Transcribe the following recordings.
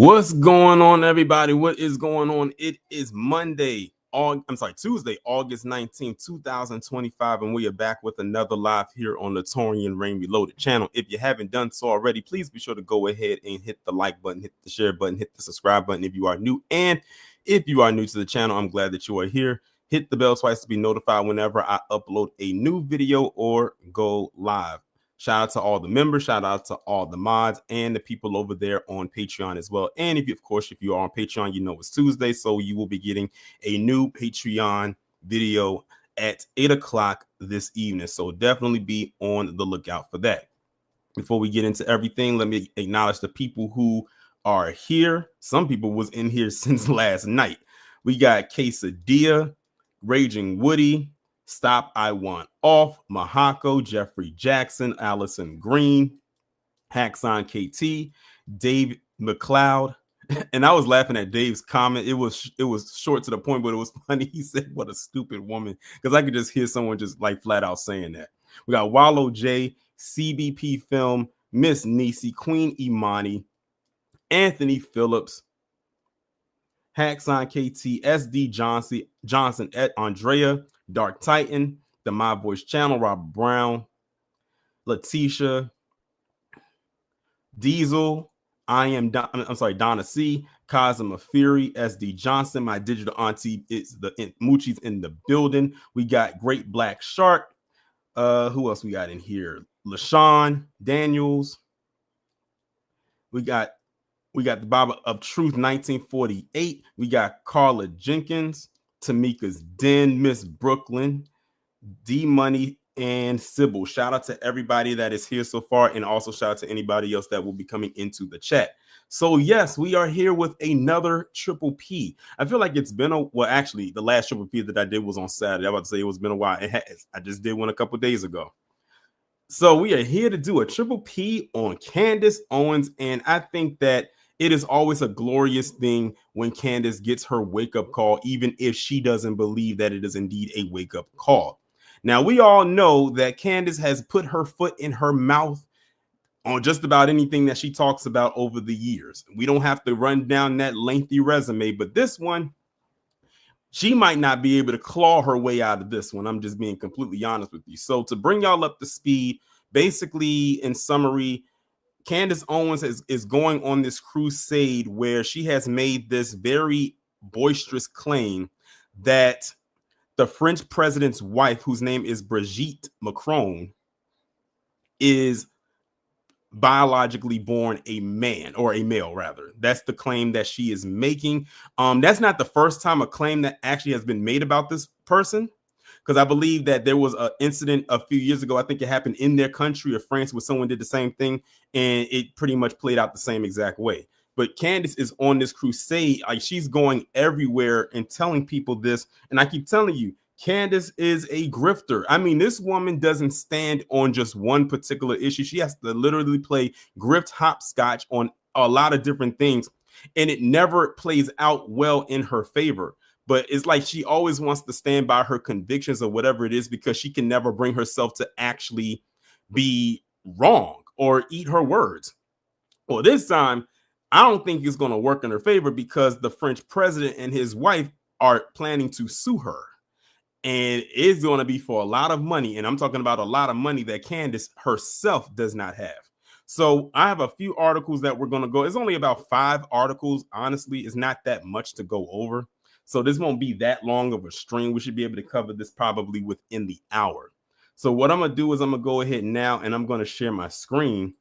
What's going on, everybody? What is going on? It is Tuesday, August 19th, 2025, and we are back with another live here on the Torian Rain Reloaded channel. If you haven't done so already, please be sure to go ahead and hit the like button, hit the share button, hit the subscribe button if you are new. And if you are new to the channel, I'm glad that you are here. Hit the bell twice to be notified whenever I upload a new video or go live. Shout out to all the members, shout out to all the mods and the people over there on Patreon as well. And if you are on Patreon, you know it's Tuesday, so you will be getting a new Patreon video at 8 o'clock this evening. So definitely be on the lookout for that. Before we get into everything, let me acknowledge the people who are here. Some people was in here since last night. We got Quesadilla, Raging Woody, Stop I Want Off, Mahako, Jeffrey Jackson, Allison Green, Haxon KT, Dave McLeod. And I was laughing at Dave's comment. It was short to the point, but it was funny. He said, "What a stupid woman," because I could just hear someone just like flat out saying that. We got Wallow J, CBP Film, Miss Nisi, Queen Imani, Anthony Phillips, Haxon KT, SD Johnson, Andrea, Dark Titan, the My Voice Channel, Rob Brown, Letitia, Diesel, Donna C, Cosma Fury, SD Johnson, my digital auntie is Moochie's in the building. We got Great Black Shark. Who else we got in here? LaShawn Daniels. We got the Baba of Truth 1948. We got Carla Jenkins, Tamika's Den, Miss Brooklyn, D Money, and Sybil. Shout out to everybody that is here so far, and also shout out to anybody else that will be coming into the chat. So yes, we are here with another Triple P. I feel like it's been actually the last Triple P that I did was on Saturday. I was about to say it was been a while. It has. I just did one a couple days ago. So we are here to do a Triple P on Candace Owens, and I think that it is always a glorious thing when Candace gets her wake-up call, even if she doesn't believe that it is indeed a wake-up call. Now, we all know that Candace has put her foot in her mouth on just about anything that she talks about over the years. We don't have to run down that lengthy resume, but this one, she might not be able to claw her way out of this one. I'm just being completely honest with you. So to bring y'all up to speed, basically, in summary, Candace Owens is going on this crusade where she has made this very boisterous claim that the French president's wife, whose name is Brigitte Macron, is biologically born a man, or a male rather. That's the claim that she is making. That's not the first time a claim that actually has been made about this person, because I believe that there was an incident a few years ago. I think it happened in their country or France where someone did the same thing, and it pretty much played out the same exact way. But Candace is on this crusade. Like, she's going everywhere and telling people this. And I keep telling you, Candace is a grifter. I mean, this woman doesn't stand on just one particular issue. She has to literally play grift hopscotch on a lot of different things, and it never plays out well in her favor. But it's like she always wants to stand by her convictions or whatever it is, because she can never bring herself to actually be wrong or eat her words. Well, this time, I don't think it's going to work in her favor, because the French president and his wife are planning to sue her. And it's going to be for a lot of money. And I'm talking about a lot of money that Candace herself does not have. So I have a few articles that we're going to go. It's only about 5 articles. Honestly, it's not that much to go over. So this won't be that long of a stream. We should be able to cover this probably within the hour. So what I'm going to do is I'm going to go ahead now and I'm going to share my screen.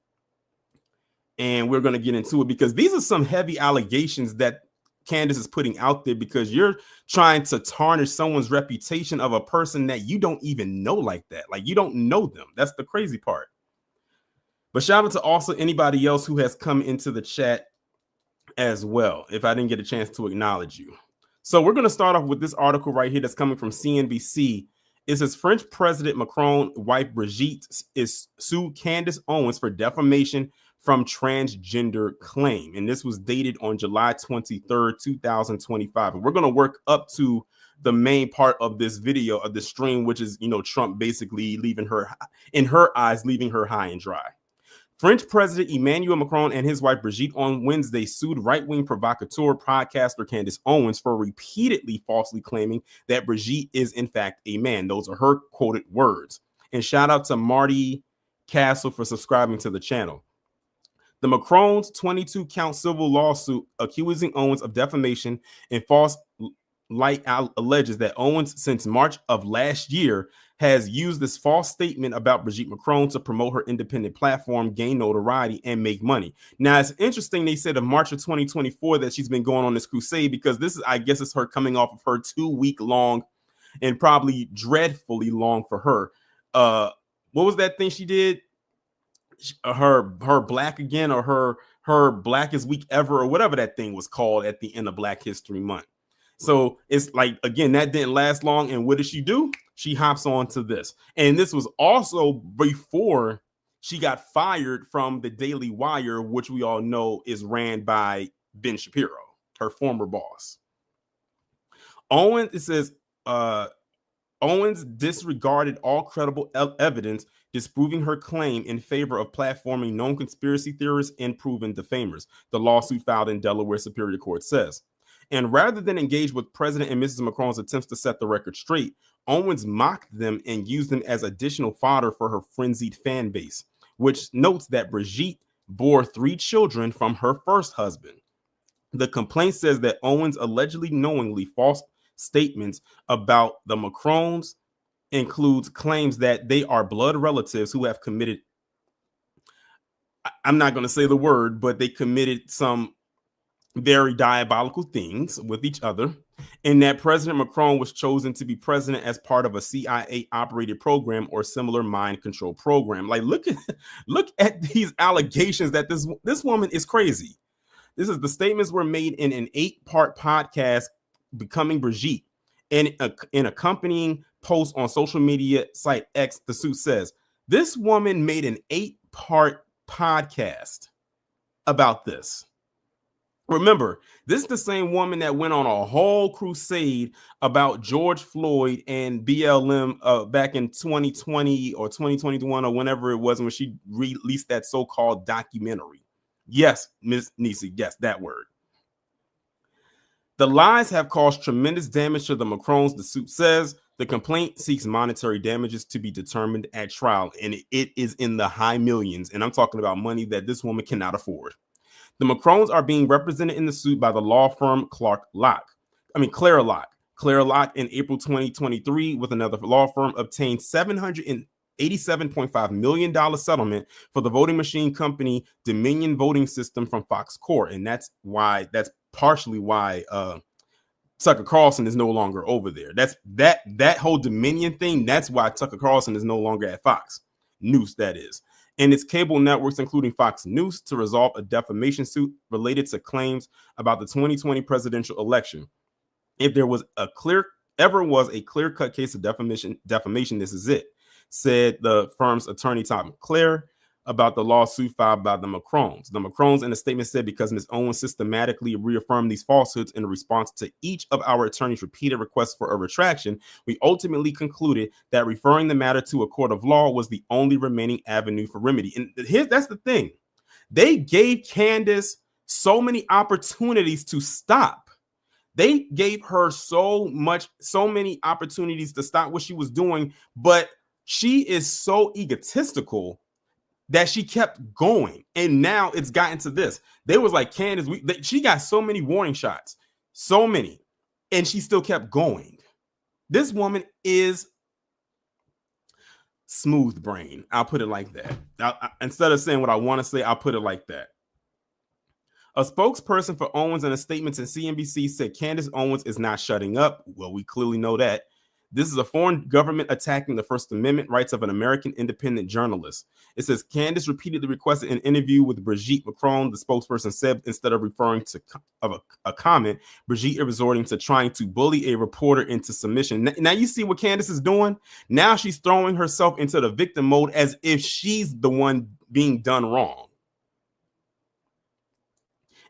And we're going to get into it, because these are some heavy allegations that Candace is putting out there, because you're trying to tarnish someone's reputation of a person that you don't even know like that. Like, you don't know them. That's the crazy part. But shout out to also anybody else who has come into the chat as well, if I didn't get a chance to acknowledge you. So we're going to start off with this article right here that's coming from CNBC. It says French President Macron wife Brigitte is sued Candace Owens for defamation from transgender claim. And this was dated on July 23rd, 2025. And we're going to work up to the main part of this video, of the stream, which is, Trump basically leaving her, in her eyes, leaving her high and dry. French President Emmanuel Macron and his wife Brigitte on Wednesday sued right-wing provocateur podcaster Candace Owens for repeatedly falsely claiming that Brigitte is in fact a man. Those are her quoted words. And shout out to Marty Castle for subscribing to the channel. The Macron's 22-count civil lawsuit accusing Owens of defamation and false light alleges that Owens, since March of last year, has used this false statement about Brigitte Macron to promote her independent platform, gain notoriety, and make money. Now, it's interesting they said of March of 2024 that she's been going on this crusade because this is, I guess, it's her coming off of her 2-week long and probably dreadfully long for her. What was that thing she did? Her Black Again, or her Blackest Week Ever, or whatever that thing was called at the end of Black History Month. So it's like, again, that didn't last long. And what does she do? She hops on to this. And this was also before she got fired from the Daily Wire, which we all know is ran by Ben Shapiro, her former boss. It says, Owens disregarded all credible evidence, disproving her claim in favor of platforming known conspiracy theorists and proven defamers, the lawsuit filed in Delaware Superior Court says. And rather than engage with President and Mrs. Macron's attempts to set the record straight, Owens mocked them and used them as additional fodder for her frenzied fan base, which notes that Brigitte bore 3 children from her first husband. The complaint says that Owens allegedly knowingly false statements about the Macrons includes claims that they are blood relatives who have committed, I'm not going to say the word, but they committed some very diabolical things with each other, and that President Macron was chosen to be president as part of a CIA operated program or similar mind control program. Like, look at these allegations that this woman is crazy. This is the statements were made in an 8-part podcast, Becoming Brigitte, and in accompanying post on social media site X. The suit says this woman made an 8-part podcast about this. Remember, this is the same woman that went on a whole crusade about George Floyd and BLM back in 2020 or 2021 or whenever it was, when she released that so-called documentary. Yes, Ms. Nisi, yes, that word. The lies have caused tremendous damage to the Macrons, the suit says. The complaint seeks monetary damages to be determined at trial, and it is in the high millions, and I'm talking about money that this woman cannot afford. The Macrons are being represented in the suit by the law firm Claire Locke. Claire Locke in April 2023 with another law firm obtained $787.5 million settlement for the voting machine company Dominion Voting System from Fox Corp. And that's partially why Tucker Carlson is no longer over there. That whole Dominion thing. That's why Tucker Carlson is no longer at Fox News, that is. And its cable networks, including Fox News, to resolve a defamation suit related to claims about the 2020 presidential election. If there was ever was a clear-cut case of defamation, this is it, said the firm's attorney Tom Clare about the lawsuit filed by the Macrons. The Macrons in a statement said, because Ms. Owens systematically reaffirmed these falsehoods in response to each of our attorneys' repeated requests for a retraction, we ultimately concluded that referring the matter to a court of law was the only remaining avenue for remedy. And that's the thing. They gave Candace so many opportunities to stop. They gave her so many opportunities to stop what she was doing, but she is so egotistical that she kept going. And now it's gotten to this. They was like, Candace, she got so many warning shots, so many, and she still kept going. This woman is smooth brain. I'll put it like that. Instead of saying what I want to say, I'll put it like that. A spokesperson for Owens in a statement to CNBC said Candace Owens is not shutting up. Well, we clearly know that. This is a foreign government attacking the First Amendment rights of an American independent journalist. It says Candace repeatedly requested an interview with Brigitte Macron, the spokesperson said, instead of referring to a comment. Brigitte is resorting to trying to bully a reporter into submission. Now you see what Candace is doing? Now she's throwing herself into the victim mode as if she's the one being done wrong.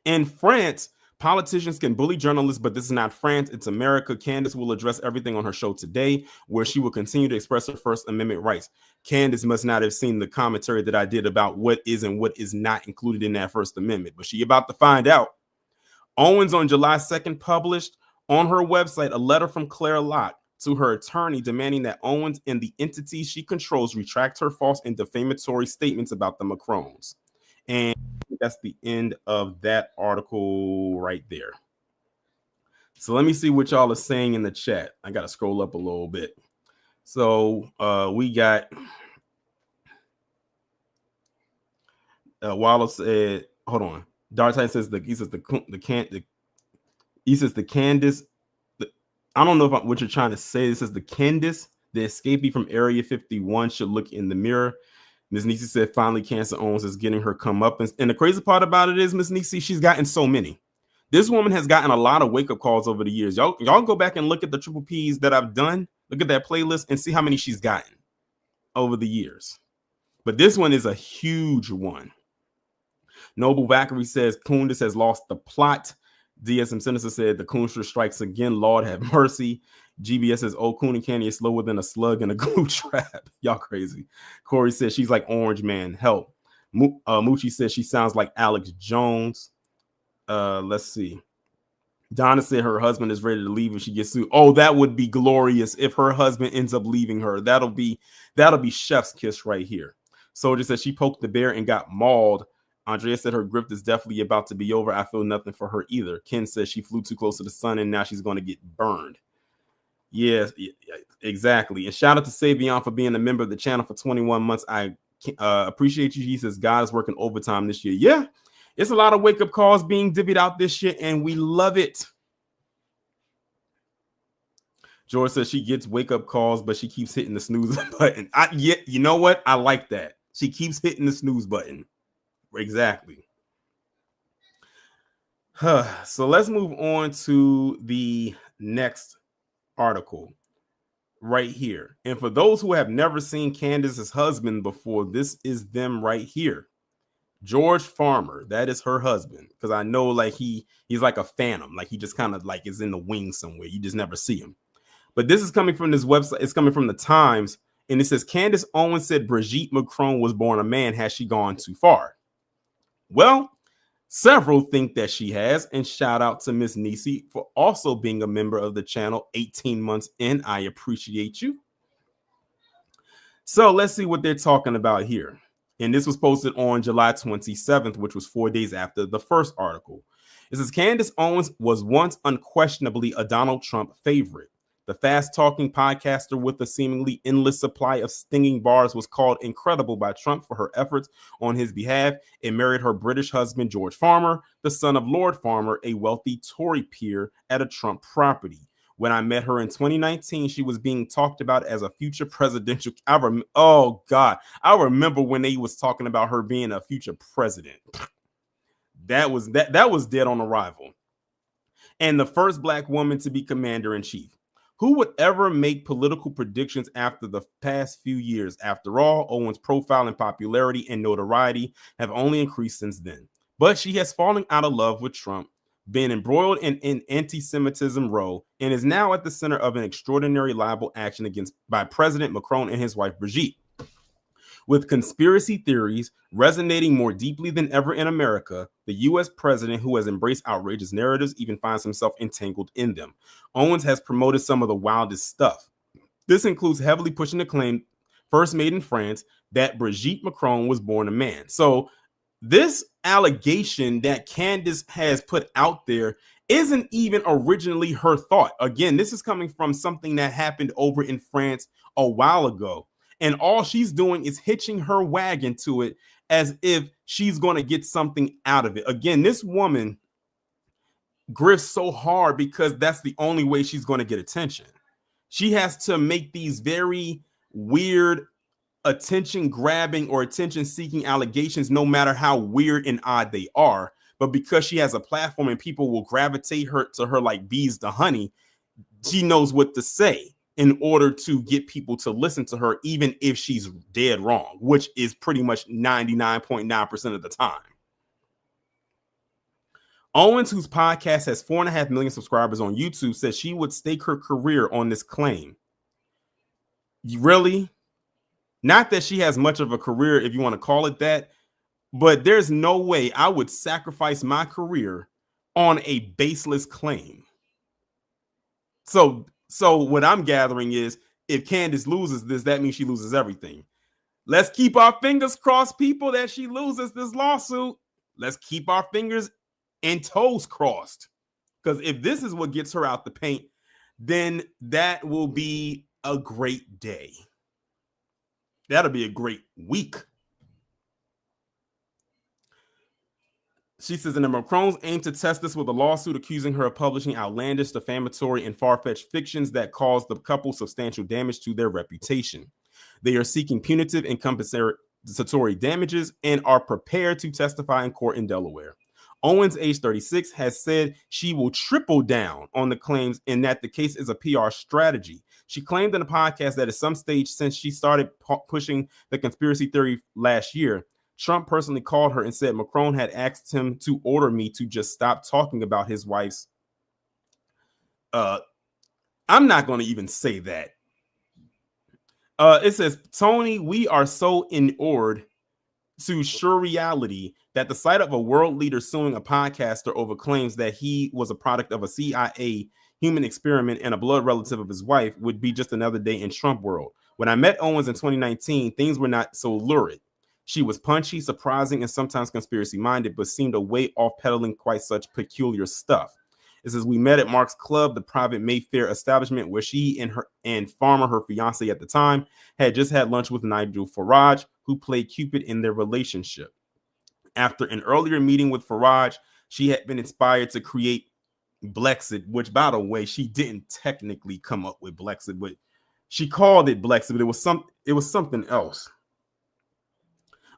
In France, Politicians can bully journalists, but this is not France, it's America. Candace will address everything on her show today, where she will continue to express her First Amendment rights. Candace must not have seen the commentary that I did about what is and what is not included in that First Amendment, but she about to find out. Owens on July 2nd published on her website a letter from Claire Locke to her attorney demanding that Owens and the entities she controls retract her false and defamatory statements about the Macrons. And that's the end of that article right there. So let me see what y'all are saying in the chat. I got to scroll up a little bit. So we got Wallace said, hold on. Dartide says the Candace. I don't know what you're trying to say. This is the Candace, the escapee from Area 51 should look in the mirror. Ms. Nisi said, finally, Candace Owens is getting her comeuppance. And the crazy part about it is, Ms. Nisi, she's gotten so many. This woman has gotten a lot of wake-up calls over the years. Y'all go back and look at the triple Ps that I've done. Look at that playlist and see how many she's gotten over the years. But this one is a huge one. Noble Vackery says, Kundis has lost the plot. DSM Sinister said, the Coonster strikes again. Lord have mercy. GBS says, oh, Coon and Candy is slower than a slug in a glue trap. Y'all crazy. Corey says, she's like Orange Man. Help. Moochie says, she sounds like Alex Jones. Let's see. Donna said her husband is ready to leave if she gets sued. Oh, that would be glorious if her husband ends up leaving her. That'll be chef's kiss right here. Soldier said she poked the bear and got mauled. Andrea said her grift is definitely about to be over. I feel nothing for her either. Ken says she flew too close to the sun and now she's going to get burned. Yes, exactly. And shout out to Savion for being a member of the channel for 21 months. I appreciate you. He says God is working overtime this year. Yeah, it's a lot of wake-up calls being divvied out this year, and we love it. George says she gets wake-up calls, but she keeps hitting the snooze button. You know what? I like that. She keeps hitting the snooze button. Exactly. So let's move on to the next article right here. And for those who have never seen Candace's husband before, this is them right here. George Farmer, that is her husband, because I know like he's like a phantom, like he just kind of like is in the wings somewhere. You just never see him. But this is coming from this website. It's coming from the Times, and it says Candace Owens said Brigitte Macron was born a man. Has she gone too far? Well, several think that she has, and shout out to Miss Nisi for also being a member of the channel 18 months in. I appreciate you. So let's see what they're talking about here. And this was posted on July 27th, which was 4 days after the first article. It says Candace Owens was once unquestionably a Donald Trump favorite. The fast-talking podcaster with a seemingly endless supply of stinging bars was called incredible by Trump for her efforts on his behalf and married her British husband, George Farmer, the son of Lord Farmer, a wealthy Tory peer at a Trump property. When I met her in 2019, she was being talked about as a future presidential. Oh, God. I remember when they was talking about her being a future president. That was dead on arrival. And the first Black woman to be commander-in-chief. Who would ever make political predictions after the past few years? After all, Owens' profile and popularity and notoriety have only increased since then. But she has fallen out of love with Trump, been embroiled in an anti-Semitism row, and is now at the center of an extraordinary libel action by President Macron and his wife Brigitte. With conspiracy theories resonating more deeply than ever in America, the U.S. president, who has embraced outrageous narratives, even finds himself entangled in them. Owens has promoted some of the wildest stuff. This includes heavily pushing the claim, first made in France, that Brigitte Macron was born a man. So this allegation that Candace has put out there isn't even originally her thought. Again, this is coming from something that happened over in France a while ago. And all she's doing is hitching her wagon to it as if she's going to get something out of it. Again, this woman grifts so hard because that's the only way she's going to get attention. She has to make these very weird attention grabbing or attention seeking allegations, no matter how weird and odd they are. But because she has a platform and people will gravitate to her like bees to honey, she knows what to say in order to get people to listen to her, even if she's dead wrong, which is pretty much 99.9% of the time. Owens, whose podcast has 4.5 million subscribers on YouTube, says she would stake her career on this claim. Really? Not that she has much of a career, if you want to call it that, but there's no way I would sacrifice my career on a baseless claim. So what I'm gathering is, if Candace loses this, that means she loses everything. Let's keep our fingers crossed, people, that she loses this lawsuit. Let's keep our fingers and toes crossed. Because if this is what gets her out the paint, then that will be a great day. That'll be a great week. She says, and the Macrons aim to test this with a lawsuit accusing her of publishing outlandish, defamatory, and far-fetched fictions that caused the couple substantial damage to their reputation. They are seeking punitive and compensatory damages and are prepared to testify in court in Delaware. Owens, age 36, has said she will triple down on the claims and that the case is a PR strategy. She claimed in a podcast that at some stage since she started pushing the conspiracy theory last year, Trump personally called her and said Macron had asked him to order me to just stop talking about his wife's. I'm not going to even say that. It says, Tony, we are so inured to surreality that the sight of a world leader suing a podcaster over claims that he was a product of a CIA human experiment and a blood relative of his wife would be just another day in Trump world. When I met Owens in 2019, things were not so lurid. She was punchy, surprising, and sometimes conspiracy-minded, but seemed a way off peddling quite such peculiar stuff. It says, we met at Mark's Club, the private Mayfair establishment where she and Farmer, her fiance at the time, had just had lunch with Nigel Farage, who played Cupid in their relationship. After an earlier meeting with Farage, she had been inspired to create Blexit, which, by the way, she didn't technically come up with Blexit, but she called it Blexit, but it was something else.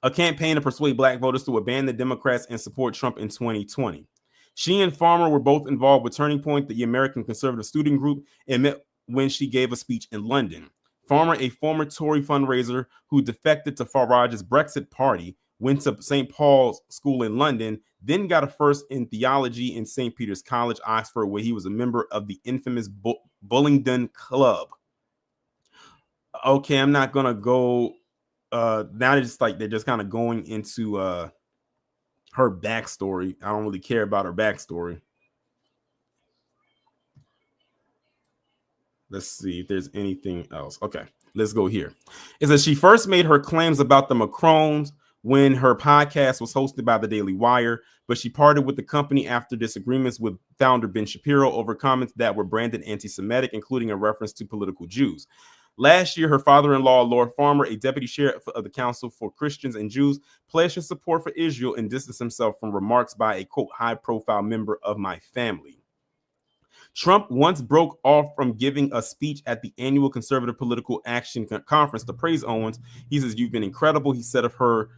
A campaign to persuade black voters to abandon the Democrats and support Trump in 2020. She and Farmer were both involved with Turning Point, the American conservative student group, and met when she gave a speech in London. Farmer, a former Tory fundraiser who defected to Farage's Brexit party, went to St. Paul's School in London, then got a first in theology in St. Peter's College, Oxford, where he was a member of the infamous Bullingdon Club. Okay, I'm not going to go... now they're just kind of going into her backstory. I don't really care about her backstory. Let's see if there's anything else. Okay, let's go here. It says she first made her claims about the Macrons when her podcast was hosted by the Daily Wire, but she parted with the company after disagreements with founder Ben Shapiro over comments that were branded anti-Semitic, including a reference to political Jews. Last year, her father-in-law, Lord Farmer, a deputy sheriff of the Council for Christians and Jews, pledged his support for Israel and distanced himself from remarks by a, quote, high-profile member of my family. Trump once broke off from giving a speech at the annual Conservative Political Action Conference to praise Owens. He says, you've been incredible. He said of her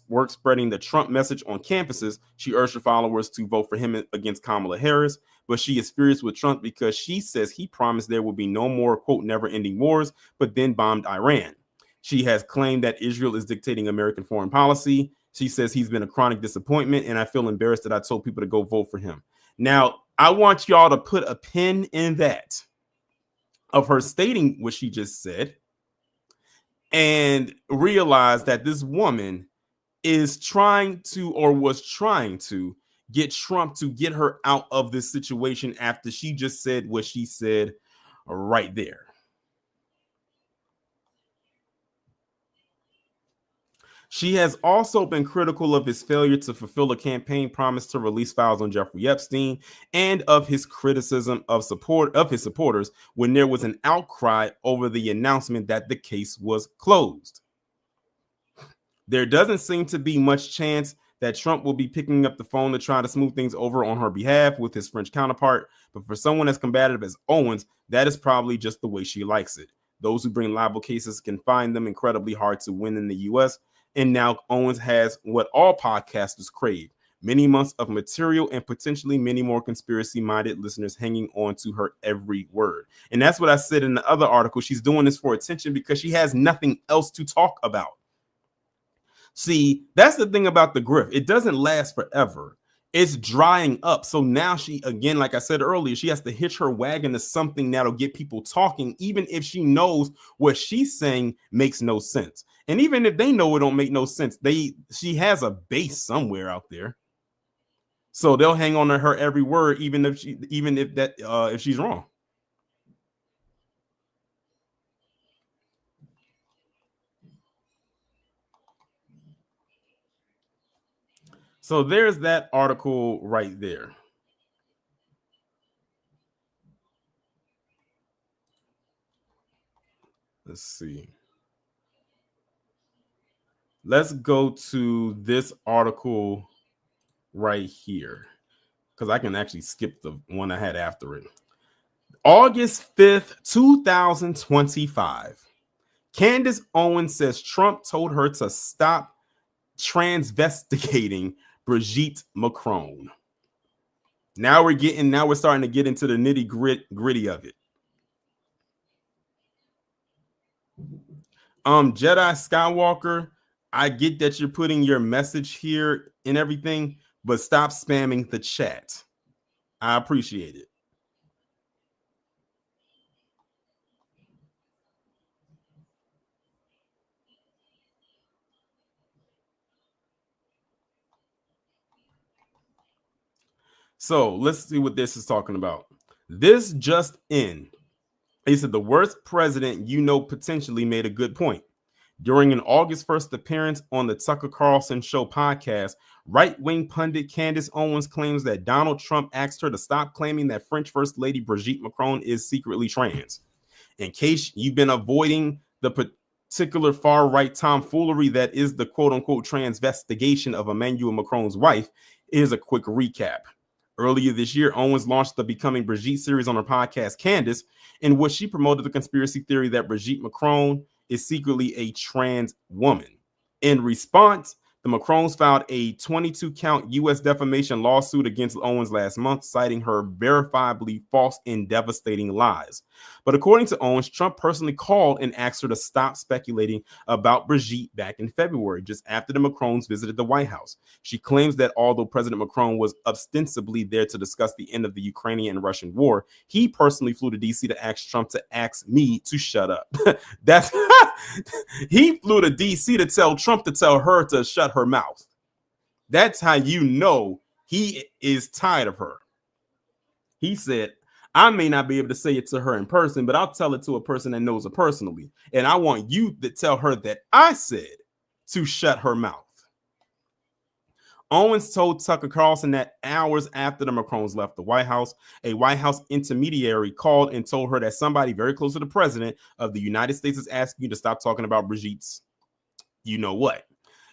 work spreading the Trump message on campuses. She urged her followers to vote for him against Kamala Harris, but she is furious with Trump because she says he promised there will be no more, quote, never-ending wars, but then bombed Iran. She has claimed that Israel is dictating American foreign policy. She says he's been a chronic disappointment, and I feel embarrassed that I told people to go vote for him. Now, I want y'all to put a pin in that of her stating what she just said and realize that this woman is trying to, or was trying to, get Trump to get her out of this situation after she just said what she said right there. She has also been critical of his failure to fulfill a campaign promise to release files on Jeffrey Epstein and of his criticism of his supporters when there was an outcry over the announcement that the case was closed. There doesn't seem to be much chance that Trump will be picking up the phone to try to smooth things over on her behalf with his French counterpart. But for someone as combative as Owens, that is probably just the way she likes it. Those who bring libel cases can find them incredibly hard to win in the U.S. And now Owens has what all podcasters crave: many months of material and potentially many more conspiracy-minded listeners hanging on to her every word. And that's what I said in the other article. She's doing this for attention because she has nothing else to talk about. See, that's the thing about the grift. It doesn't last forever. It's drying up. So now she, again, like I said earlier, she has to hitch her wagon to something that'll get people talking, even if she knows what she's saying makes no sense. And even if they know it don't make no sense, she has a base somewhere out there. So they'll hang on to her every word, even if she's wrong. So there's that article right there. Let's see. Let's go to this article right here because I can actually skip the one I had after it. August 5th, 2025. Candace Owens says Trump told her to stop transvestigating Brigitte Macron. Now we're starting to get into the nitty gritty of it. Jedi Skywalker, I get that you're putting your message here and everything, but stop spamming the chat. I appreciate it. So let's see what this is talking about. This just in. He said the worst president potentially made a good point. During an August 1st appearance on the Tucker Carlson Show podcast, right-wing pundit Candace Owens claims that Donald Trump asked her to stop claiming that French First Lady Brigitte Macron is secretly trans. In case you've been avoiding the particular far-right tomfoolery that is the quote-unquote transvestigation of Emmanuel Macron's wife, here's a quick recap. Earlier this year, Owens launched the Becoming Brigitte series on her podcast, Candace, in which she promoted the conspiracy theory that Brigitte Macron is secretly a trans woman. In response, the Macrons filed a 22-count U.S. defamation lawsuit against Owens last month, citing her verifiably false and devastating lies. But according to Owens, Trump personally called and asked her to stop speculating about Brigitte back in February, just after the Macrons visited the White House. She claims that although President Macron was ostensibly there to discuss the end of the Ukrainian and Russian war, he personally flew to D.C. to ask Trump to ask me to shut up. That's he flew to D.C. to tell Trump to tell her to shut her mouth. That's how you know he is tired of her. He said, I may not be able to say it to her in person, but I'll tell it to a person that knows her personally. And I want you to tell her that I said to shut her mouth. Owens told Tucker Carlson that hours after the Macrons left the White House, a White House intermediary called and told her that somebody very close to the president of the United States is asking you to stop talking about Brigitte's you know what.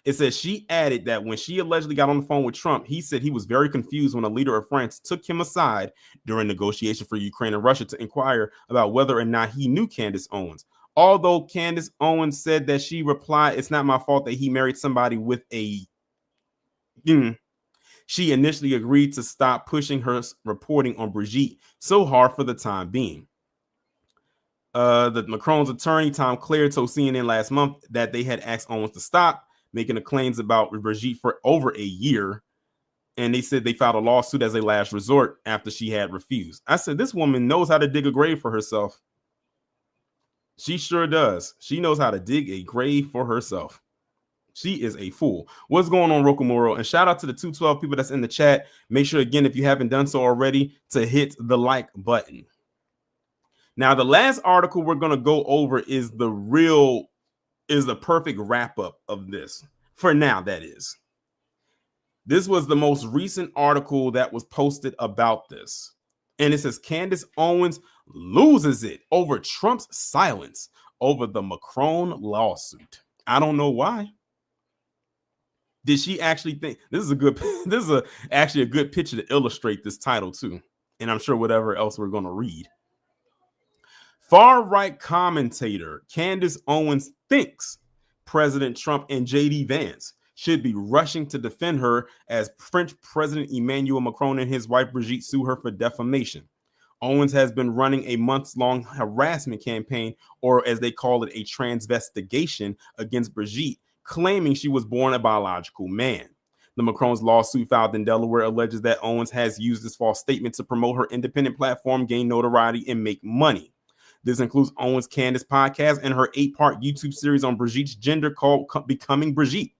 It says she added that when she allegedly got on the phone with Trump, he said he was very confused when a leader of France took him aside during negotiation for Ukraine and Russia to inquire about whether or not he knew Candace Owens. Although Candace Owens said that she replied, it's not my fault that he married somebody with a she initially agreed to stop pushing her reporting on Brigitte so hard for the time being. The Macron's attorney, Tom Clare, told CNN last month that they had asked Owens to stop making the claims about Brigitte for over a year. And they said they filed a lawsuit as a last resort after she had refused. I said, this woman knows how to dig a grave for herself. She sure does. She knows how to dig a grave for herself. She is a fool. What's going on, Rokomoro? And shout out to the 212 people that's in the chat. Make sure, again, if you haven't done so already, to hit the like button. Now, the last article we're going to go over is the perfect wrap up of this. For now, that is. This was the most recent article that was posted about this. And it says Candace Owens loses it over Trump's silence over the Macron lawsuit. I don't know why. Did she actually think this is actually a good picture to illustrate this title too? And I'm sure whatever else we're going to read. Far-right commentator Candace Owens thinks President Trump and J.D. Vance should be rushing to defend her as French President Emmanuel Macron and his wife Brigitte sue her for defamation. Owens has been running a months-long harassment campaign, or as they call it, a transvestigation against Brigitte, claiming she was born a biological man. The Macron's lawsuit filed in Delaware alleges that Owens has used this false statement to promote her independent platform, gain notoriety, and make money. This includes Owens' Candace podcast and her 8-part YouTube series on Brigitte's gender called Becoming Brigitte.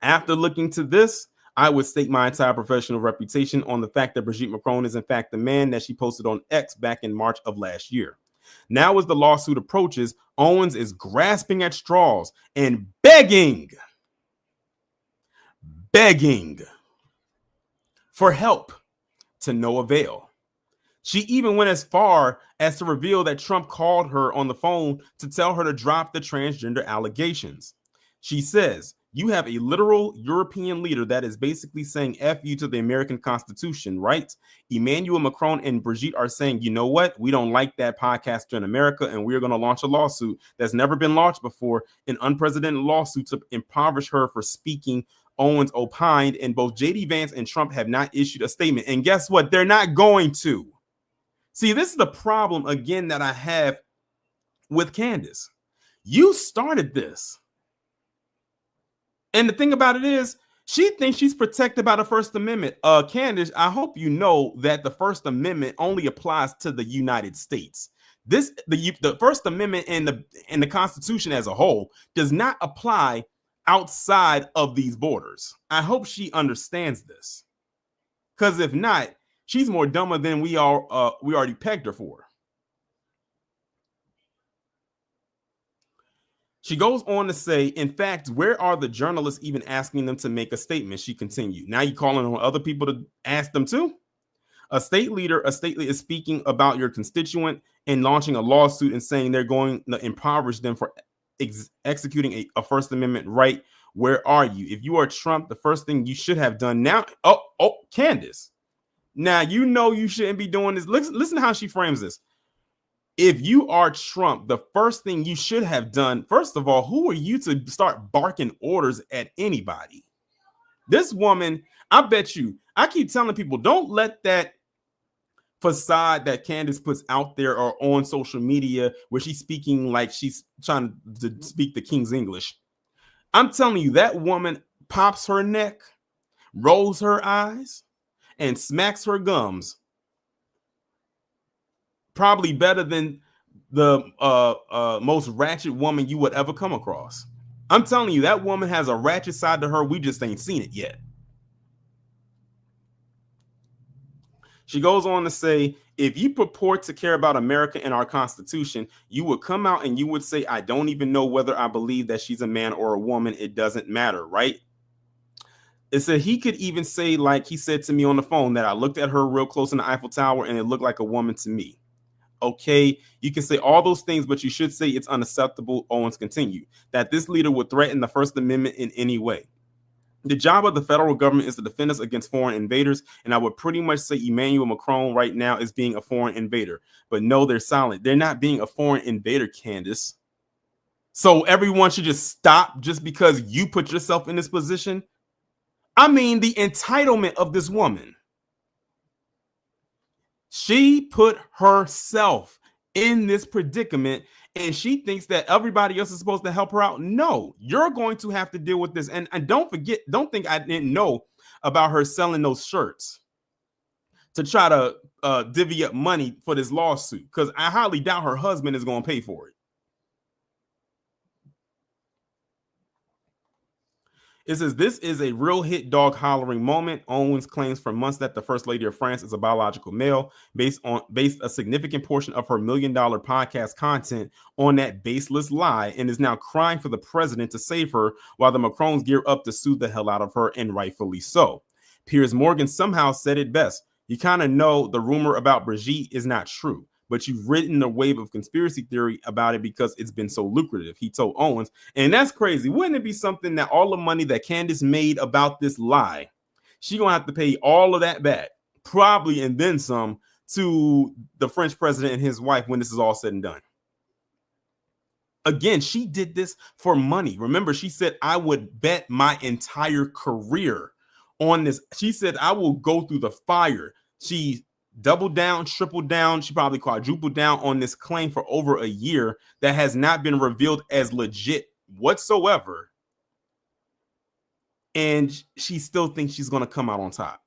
After looking to this, I would stake my entire professional reputation on the fact that Brigitte Macron is in fact the man that she posted on X back in March of last year. Now, as the lawsuit approaches, Owens is grasping at straws and begging for help, to no avail. She even went as far as to reveal that Trump called her on the phone to tell her to drop the transgender allegations. She says, "You have a literal European leader that is basically saying F you to the American Constitution, right? Emmanuel Macron and Brigitte are saying, you know what? We don't like that podcaster in America, and we're going to launch a lawsuit that's never been launched before, an unprecedented lawsuit to impoverish her for speaking," Owens opined, and both J.D. Vance and Trump have not issued a statement. And guess what? They're not going to. See, this is the problem, again, that I have with Candace. You started this. And the thing about it is, she thinks she's protected by the First Amendment. Candace, I hope you know that the First Amendment only applies to the United States. The First Amendment and the Constitution as a whole does not apply outside of these borders. I hope she understands this, because if not, she's more dumber than we already pegged her for. She goes on to say, in fact, where are the journalists even asking them to make a statement? She continued. Now you're calling on other people to ask them to? A state leader is speaking about your constituent and launching a lawsuit and saying they're going to impoverish them for executing a First Amendment right. Where are you? If you are Trump, the first thing you should have done now. Candace. Now, you know you shouldn't be doing this. Listen to how she frames this. If you are Trump, the first thing you should have done, first of all, who are you to start barking orders at anybody? This woman, I bet you, I keep telling people, don't let that facade that Candace puts out there or on social media where she's speaking like she's trying to speak the King's English. I'm telling you, that woman pops her neck, rolls her eyes, and smacks her gums probably better than the most ratchet woman you would ever come across. I'm telling you, that woman has a ratchet side to her. We just ain't seen it yet. She goes on to say, if you purport to care about America and our Constitution, you would come out and you would say, I don't even know whether I believe that she's a man or a woman. It doesn't matter, right? It said he could even say, like he said to me on the phone, that I looked at her real close in the Eiffel Tower and it looked like a woman to me. Okay, you can say all those things, but you should say it's unacceptable, Owens continued, that this leader would threaten the First Amendment in any way. The job of the federal government is to defend us against foreign invaders, and I would pretty much say Emmanuel Macron right now is being a foreign invader. But no, they're silent. They're not being a foreign invader, Candace. So everyone should just stop just because you put yourself in this position? I mean, the entitlement of this woman. She put herself in this predicament, and she thinks that everybody else is supposed to help her out. No, you're going to have to deal with this. And don't think I didn't know about her selling those shirts to try to divvy up money for this lawsuit, because I highly doubt her husband is going to pay for it. It says, this is a real hit dog hollering moment. Owens claims for months that the First Lady of France is a biological male, based a significant portion of her $1 million podcast content on that baseless lie, and is now crying for the president to save her while the Macrons gear up to sue the hell out of her, and rightfully so. Piers Morgan somehow said it best. You kind of know the rumor about Brigitte is not true, but you've ridden a wave of conspiracy theory about it because it's been so lucrative, he told Owens. And that's crazy. Wouldn't it be something that all the money that Candace made about this lie, she's going to have to pay all of that back, probably, and then some, to the French president and his wife when this is all said and done. Again, she did this for money. Remember, she said, I would bet my entire career on this. She said, I will go through the fire. She doubled down, tripled down, she probably quadrupled down on this claim for over a year that has not been revealed as legit whatsoever. and she still thinks she's going to come out on top.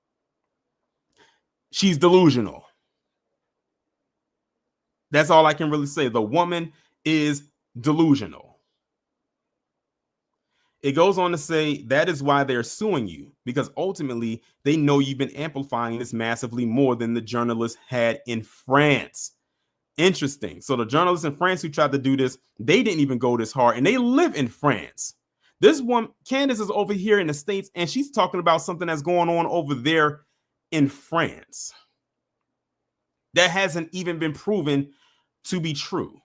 She's delusional. That's all I can really say. The woman is delusional. It goes on to say that is why they're suing you, because ultimately they know you've been amplifying this massively more than the journalists had in France. Interesting. So the journalists in France who tried to do this, they didn't even go this hard, and they live in France. This one, Candace, is over here in the States, and she's talking about something that's going on over there in France that hasn't even been proven to be true.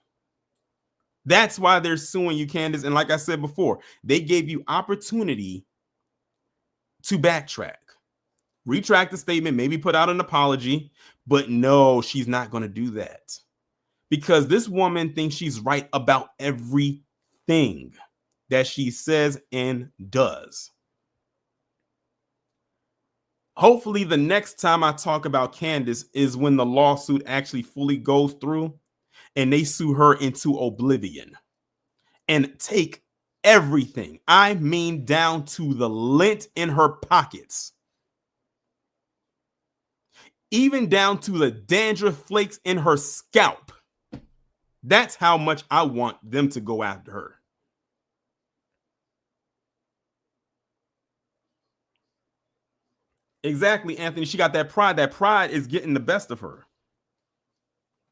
That's why they're suing you, Candace. And like I said before, they gave you opportunity to backtrack, retract the statement, maybe put out an apology, but no, she's not going to do that because this woman thinks she's right about everything that she says and does. Hopefully the next time I talk about Candace is when the lawsuit actually fully goes through and they sue her into oblivion and take everything. I mean, down to the lint in her pockets, even down to the dandruff flakes in her scalp. That's how much I want them to go after her. Exactly, Anthony. She got that pride. That pride is getting the best of her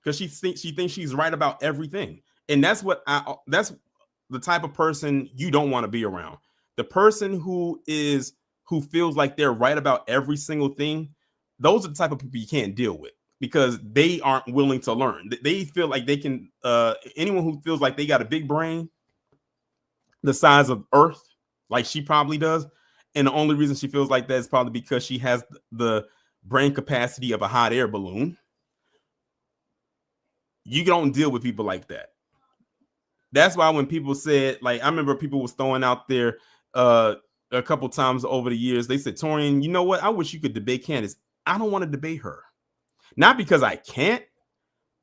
because she thinks she's right about everything, and that's the type of person you don't want to be around. The person who feels like they're right about every single thing. Those are the type of people you can't deal with because they aren't willing to learn. They feel like they can. Anyone who feels like they got a big brain, the size of Earth, like she probably does. And the only reason she feels like that is probably because she has the brain capacity of a hot air balloon. You don't deal with people like that. That's why when people said, like, I remember people was throwing out there a couple times over the years, they said, Torian, you know what? I wish you could debate Candace. I don't want to debate her. Not because I can't,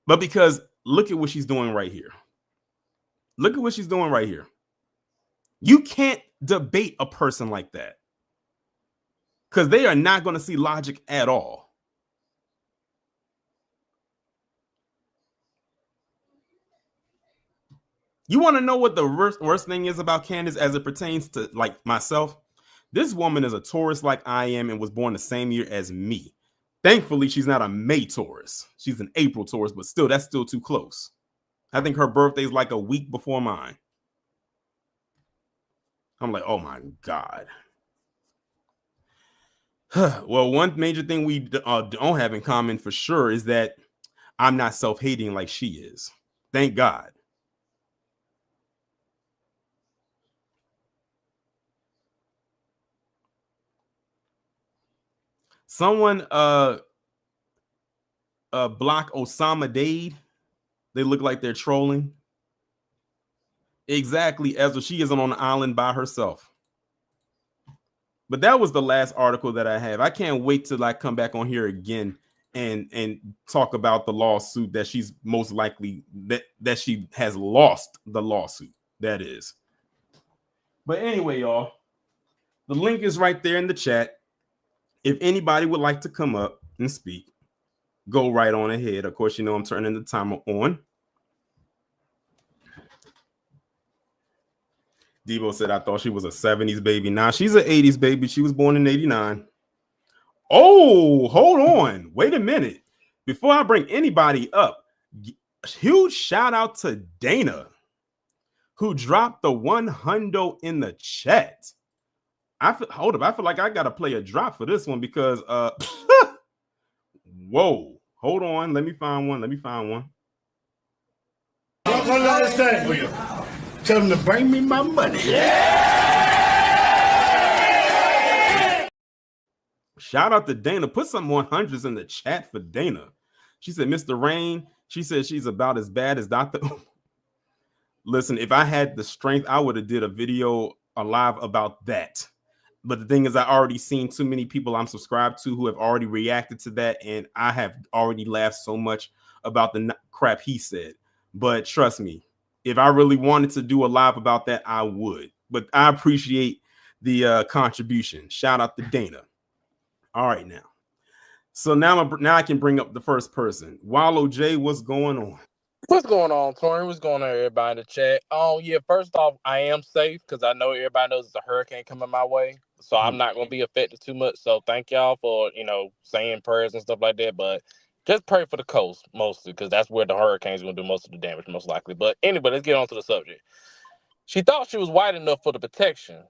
but because look at what she's doing right here. Look at what she's doing right here. You can't debate a person like that because they are not going to see logic at all. You want to know what the worst thing is about Candace as it pertains to like myself? This woman is a Taurus like I am and was born the same year as me. Thankfully, she's not a May Taurus. She's an April Taurus, but still, that's still too close. I think her birthday is like a week before mine. I'm like, oh my God. Well, one major thing we don't have in common for sure is that I'm not self-hating like she is. Thank God. Someone block Osama Dade. They look like they're trolling. Exactly, Ezra. She isn't on the island by herself. But that was the last article that I have. I can't wait till I come back on here again and talk about the lawsuit that she's most likely that she has lost the lawsuit. That is. But anyway, y'all, the link is right there in the chat. If anybody would like to come up and speak, go right on ahead. Of course, you know I'm turning the timer on. Devo said, I thought she was a 70s baby. Nah, she's an 80s baby. She was born in 89. Oh, hold on. Wait a minute. Before I bring anybody up, huge shout out to Dana, who dropped the 100 in the chat. Hold up. I feel like I got to play a drop for this one because, whoa, hold on. Let me find one. What I say for you? Tell them to bring me my money. Yeah! Shout out to Dana. Put some 100s in the chat for Dana. She said, Mr. Rain, she said she's about as bad as Dr. Listen, if I had the strength, I would have did a video live about that. But the thing is, I already seen too many people I'm subscribed to who have already reacted to that. And I have already laughed so much about the crap he said. But trust me, if I really wanted to do a live about that, I would. But I appreciate the contribution. Shout out to Dana. All right, now. So now I can bring up the first person. Wallow J, what's going on? What's going on, Tori? What's going on, everybody in the chat? Yeah, first off, I am safe because I know everybody knows there's a hurricane coming my way. So I'm not going to be affected too much. So thank y'all for, saying prayers and stuff like that. But just pray for the coast mostly because that's where the hurricane's going to do most of the damage, most likely. But anyway, let's get on to the subject. She thought she was white enough for the protection.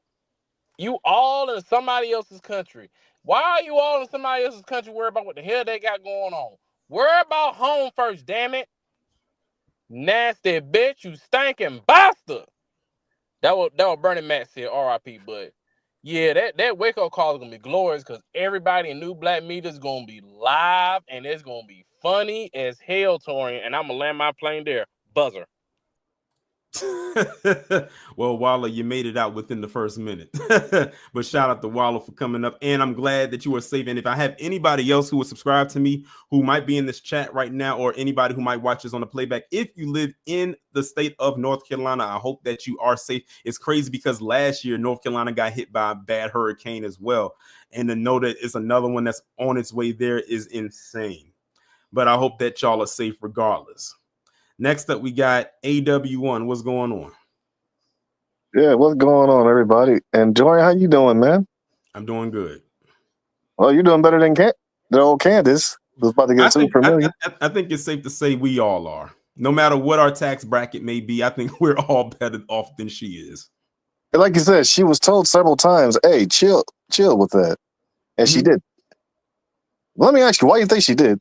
You all in somebody else's country. Why are you all in somebody else's country worried about what the hell they got going on? Worry about home first, damn it. Nasty bitch, you stinking bastard. That was Bernie Mac said R.I.P. But yeah, that wake up call is gonna be glorious because everybody in New Black Media is gonna be live and it's gonna be funny as hell, Torian. And I'm gonna land my plane there. Buzzer. Well, Wallow, you made it out within the first minute. But shout out to Wallow for coming up, and I'm glad that you are safe. And if I have anybody else who will subscribe to me who might be in this chat right now, or anybody who might watch this on the playback, if you live in the state of North Carolina, I hope that you are safe. It's crazy because last year North Carolina got hit by a bad hurricane as well, and to know that it's another one that's on its way there is insane. But I hope that y'all are safe regardless. Next up, we got AW1. What's going on? Yeah, what's going on, everybody? And Joy, how you doing, man? I'm doing good. Well, you're doing better than old Candace. Was about to get super familiar. I think it's safe to say we all are. No matter what our tax bracket may be, I think we're all better off than she is. And like you said, she was told several times, "Hey, chill with that," and she did. Let me ask you, why you think she did?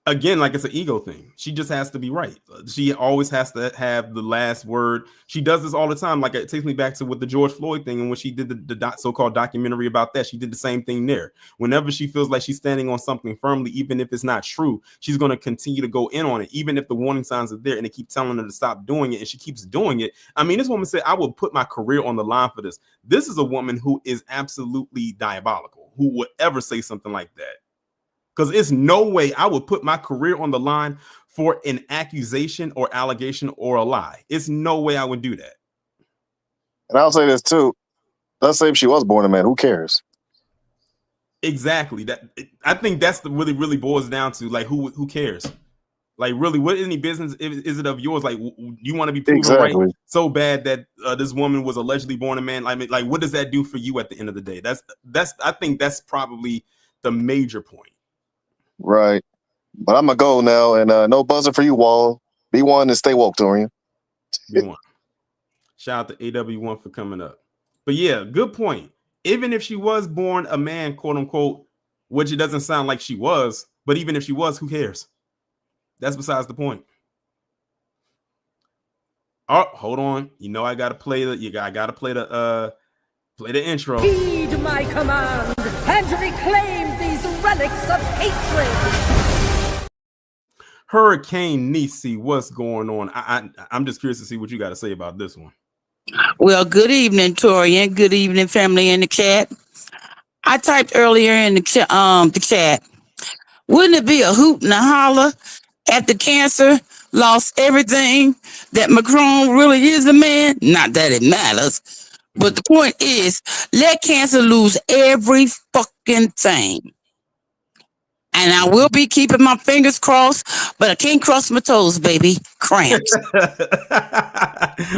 Again, like it's an ego thing. She just has to be right. She always has to have the last word. She does this all the time. Like it takes me back to with the George Floyd thing, and when she did the so-called documentary about that, she did the same thing there. Whenever she feels like she's standing on something firmly, even if it's not true, she's going to continue to go in on it, even if the warning signs are there and they keep telling her to stop doing it, and she keeps doing it. I mean, this woman said, "I will put my career on the line for this." This is a woman who is absolutely diabolical, who would ever say something like that. Because it's no way I would put my career on the line for an accusation or allegation or a lie. It's no way I would do that. And I'll say this too. Let's say if she was born a man, who cares? Exactly. I think that's the really boils down to like who cares? Like really, what any business is it of yours? Like you want to be proven right so bad that this woman was allegedly born a man? Like what does that do for you at the end of the day? That's I think that's probably the major point. Right. But I'm going to go now, and no buzzer for you, Wall. Be one and stay woke, Dorian. Be one. Shout out to AW1 for coming up. But yeah, good point. Even if she was born a man, quote unquote, which it doesn't sound like she was, but even if she was, who cares? That's besides the point. Oh, hold on. You know I gotta play the intro. Heed my command and reclaim these relics of hatred. Hurricane Niecy, what's going on? I'm just curious to see what you got to say about this one. Well, good evening, Torian. Good evening, family in the chat. I typed earlier in the chat. Wouldn't it be a hoot and a holler at the cancer lost everything that Macron really is a man? Not that it matters. But the point is, let cancer lose every fucking thing. And I will be keeping my fingers crossed, but I can't cross my toes, baby. Cramps.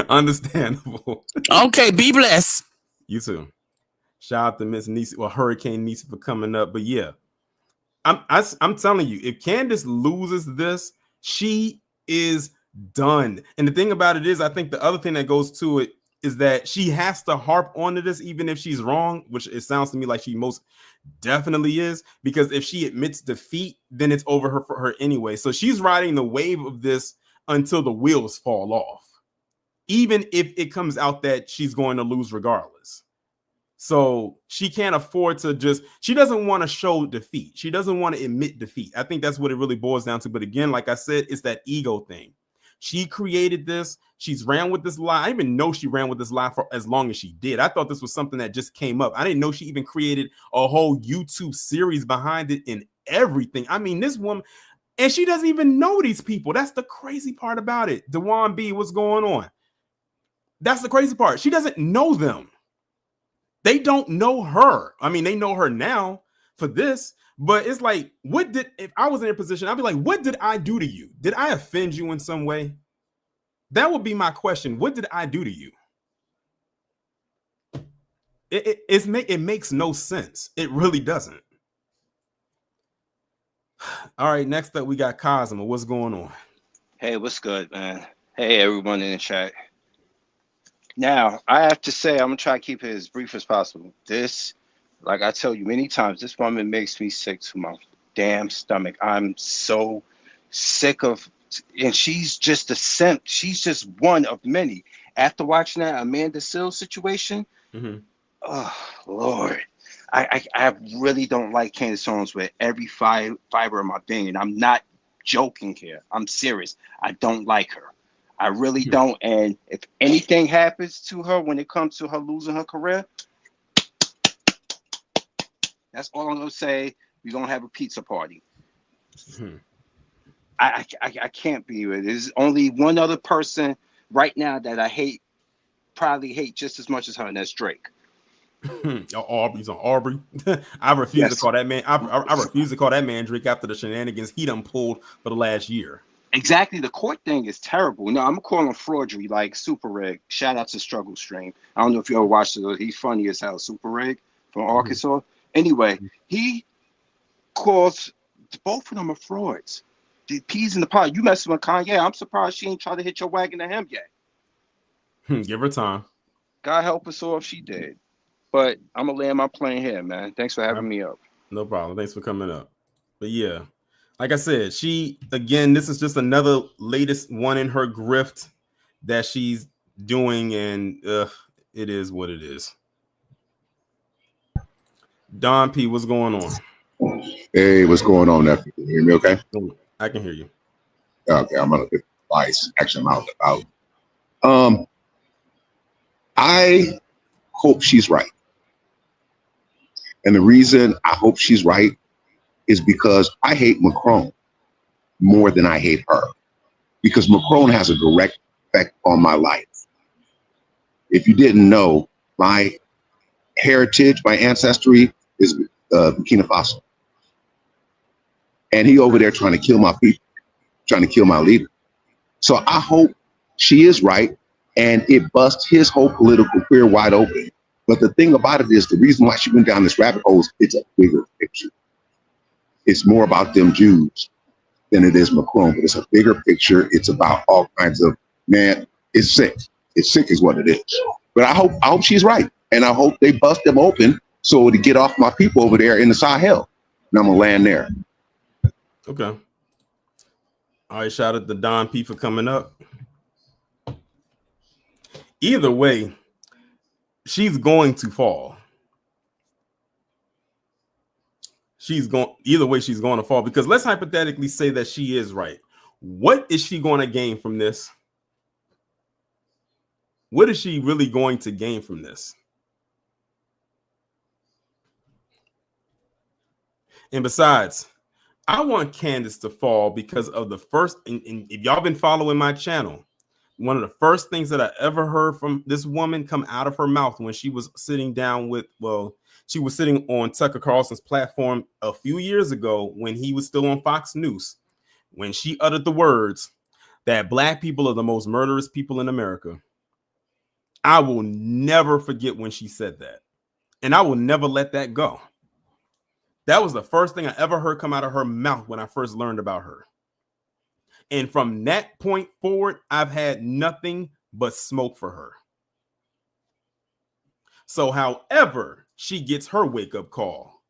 Understandable. Okay, be blessed. You too. Shout out to Miss Niecy or Hurricane Niecy for coming up. But yeah, I'm telling you, if Candace loses this, she is done. And the thing about it is, I think the other thing that goes to it is that she has to harp onto this, even if she's wrong, which it sounds to me like she most definitely is, because if she admits defeat, then it's over for her anyway. So she's riding the wave of this until the wheels fall off, even if it comes out that she's going to lose regardless. So she can't afford to she doesn't want to show defeat. She doesn't want to admit defeat. I think that's what it really boils down to. But again, like I said, it's that ego thing. She created this. She's ran with this lie. I didn't even know she ran with this lie for as long as she did. I thought this was something that just came up. I didn't know she even created a whole YouTube series behind it and everything. I mean, this woman, and she doesn't even know these people. That's the crazy part about it. Dewan B, what's going on? That's the crazy part. She doesn't know them. They don't know her. I mean, they know her now for this, but it's like, if I was in their position, I'd be like, what did I do to you? Did I offend you in some way? That would be my question. What did I do to you? It makes no sense. It really doesn't. All right, next up we got Cosmo. What's going on? Hey, what's good, man? Hey, everyone in the chat. Now, I have to say, I'm gonna try to keep it as brief as possible. This, like I tell you many times, this woman makes me sick to my damn stomach. I'm so sick of, and she's just a simp. She's just one of many. After watching that Amanda Sills situation, oh Lord, I really don't like Candace Owens with every fiber of my being, and I'm not joking here. I'm serious. I don't like her. I really don't. And if anything happens to her when it comes to her losing her career, that's all I'm gonna say. We're gonna have a pizza party. I can't be with it. There's only one other person right now that I hate, probably hate just as much as her, and that's Drake. Aubrey's on Aubrey. I refuse to call that man. I refuse to call that man Drake after the shenanigans he done pulled for the last year. Exactly. The court thing is terrible. No, I'm calling him fraudery, like Super Rig. Shout out to Struggle Stream. I don't know if you ever watched it. He's funny as hell. Super Rig from Arkansas. Anyway, he calls both of them are frauds. The peas in the pod. You messing with Kanye. I'm surprised she ain't tried to hit your wagon to him yet. Give her time. God help us all if she did. But I'm going to land my plane here, man. Thanks for having me up. No problem. Thanks for coming up. But yeah, like I said, this is just another latest one in her grift that she's doing, and it is what it is. Don P, what's going on? Hey, what's going on there? Can you hear me okay? I can hear you. Okay, I'm on a different device. Actually, I'm out and about. I hope she's right. And the reason I hope she's right is because I hate Macron more than I hate her. Because Macron has a direct effect on my life. If you didn't know, my heritage, my ancestry is Burkina Faso. And he over there trying to kill my people, trying to kill my leader. So I hope she is right and it busts his whole political career wide open. But the thing about it is the reason why she went down this rabbit hole is it's a bigger picture. It's more about them Jews than it is Macron, but it's a bigger picture. It's about all kinds of, man, it's sick. It's sick is what it is. But I hope she's right. And I hope they bust them open so to get off my people over there in the Sahel. And I'm gonna land there. Okay. All right, shout out to Don P for coming up. Either way, she's going to fall. Either way, she's going to fall, because let's hypothetically say that she is right. What is she going to gain from this? What is she really going to gain from this? And besides, I want Candace to fall because of the first, and if y'all been following my channel, one of the first things that I ever heard from this woman come out of her mouth when she was sitting down she was sitting on Tucker Carlson's platform a few years ago when he was still on Fox News, when she uttered the words that Black people are the most murderous people in America. I will never forget when she said that, and I will never let that go. That was the first thing I ever heard come out of her mouth when I first learned about her. And from that point forward, I've had nothing but smoke for her. So however she gets her wake-up call,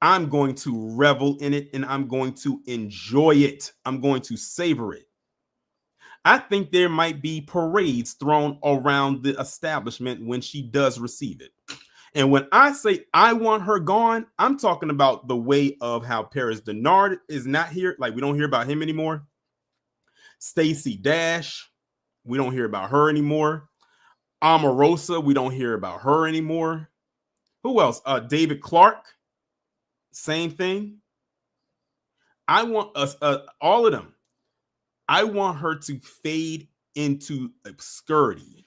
I'm going to revel in it and I'm going to enjoy it. I'm going to savor it. I think there might be parades thrown around the establishment when she does receive it. And when I say I want her gone, I'm talking about the way of how Paris Denard is not here. Like, we don't hear about him anymore. Stacey Dash, we don't hear about her anymore. Omarosa, we don't hear about her anymore. Who else? David Clark, same thing. I want us, all of them. I want her to fade into obscurity.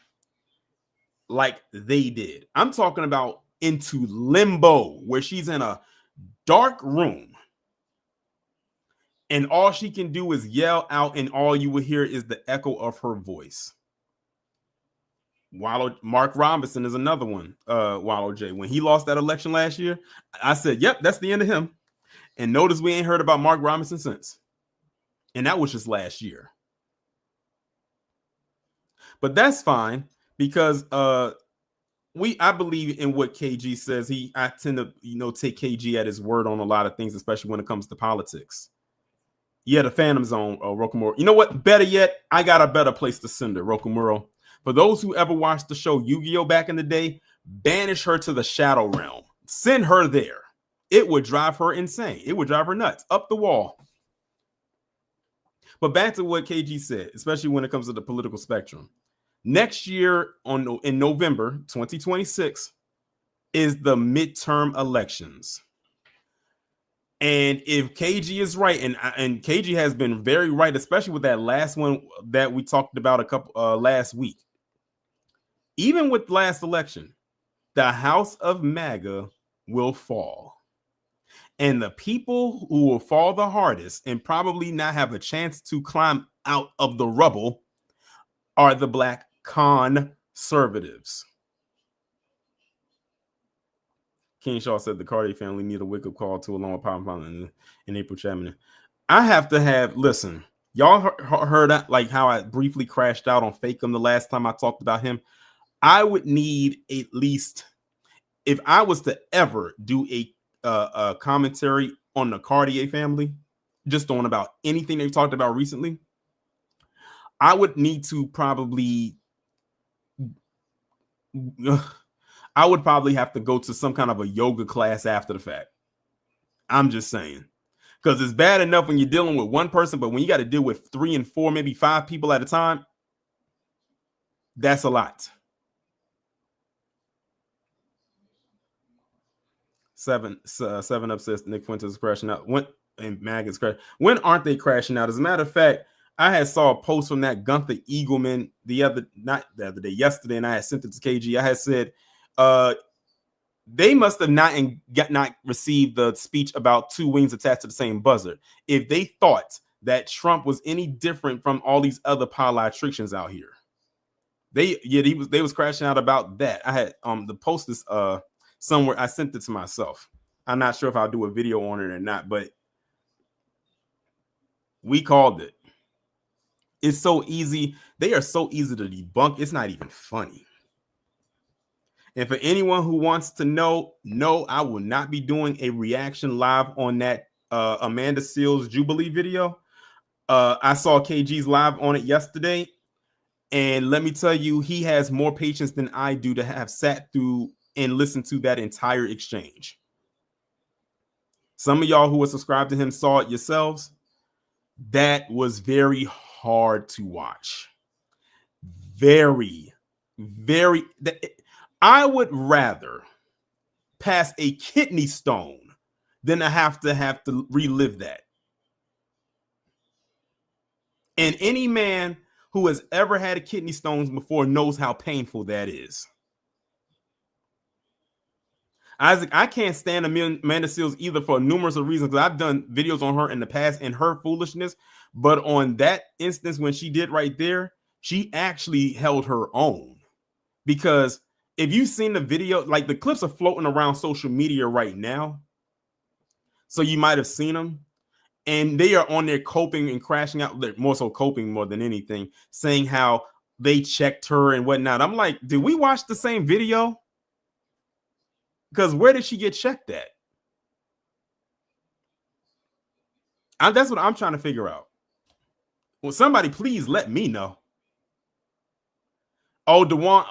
like they did. I'm talking about into limbo, where she's in a dark room and all she can do is yell out, and all you will hear is the echo of her voice. Wallow Mark Robinson is another one. Wallow J. When he lost that election last year, I said, "Yep, that's the end of him." And notice we ain't heard about Mark Robinson since. And that was just last year. But that's fine because I believe in what KG says. I tend to take KG at his word on a lot of things, especially when it comes to politics. Yeah, the Phantom Zone, Rokamuro. You know what? Better yet, I got a better place to send her, Rokamuro. For those who ever watched the show Yu-Gi-Oh! Back in the day, banish her to the Shadow Realm. Send her there. It would drive her insane. It would drive her nuts. Up the wall. But back to what KG said, especially when it comes to the political spectrum. Next year, in November 2026, is the midterm elections. And if KG is right, and KG has been very right, especially with that last one that we talked about last week. Even with last election, the House of MAGA will fall. And the people who will fall the hardest and probably not have a chance to climb out of the rubble are the Black conservatives. King Shaw said the Cardi family need a wake-up call to along with Pop and April Chapman. I have to have, listen, y'all heard like how I briefly crashed out on Fakem the last time I talked about him. I would need at least, if I was to ever do a commentary on the Cartier family, just on about anything they talked about recently, I would need to probably have to go to some kind of a yoga class after the fact. I'm just saying, because it's bad enough when you're dealing with one person, but when you got to deal with 3 and 4, maybe 5 people at a time, that's a lot. 7 up says Nick Fuentes is crashing out. And Mag is crashing. When aren't they crashing out? As a matter of fact, I had saw a post from that Gunther Eagleman yesterday, and I had sent it to KG. I had said, they must have not received the speech about 2 wings attached to the same buzzer. If they thought that Trump was any different from all these other politicians out here, they was crashing out about that. I had the post this somewhere. I sent it to myself. I'm not sure if I'll do a video on it or not, but we called it. It's so easy. They are so easy to debunk. It's not even funny. And for anyone who wants to know, no, I will not be doing a reaction live on that Amanda Seales Jubilee video. I saw KG's live on it yesterday. And let me tell you, he has more patience than I do to have sat through and listened to that entire exchange. Some of y'all who are subscribed to him saw it yourselves. That was very hard to watch. Very, very. I would rather pass a kidney stone than to have to relive that. And any man who has ever had a kidney stones before knows how painful that is. Isaac, I can't stand Amanda Seales either for numerous of reasons, because I've done videos on her in the past and her foolishness. But on that instance, when she did right there, she actually held her own. Because if you've seen the video, like the clips are floating around social media right now, so you might have seen them, and they are on there coping and crashing out. They're more so coping more than anything, saying how they checked her and whatnot. I'm like, did we watch the same video? Because where did she get checked at? That's what I'm trying to figure out. Well, somebody please let me know. Oh, Dewan,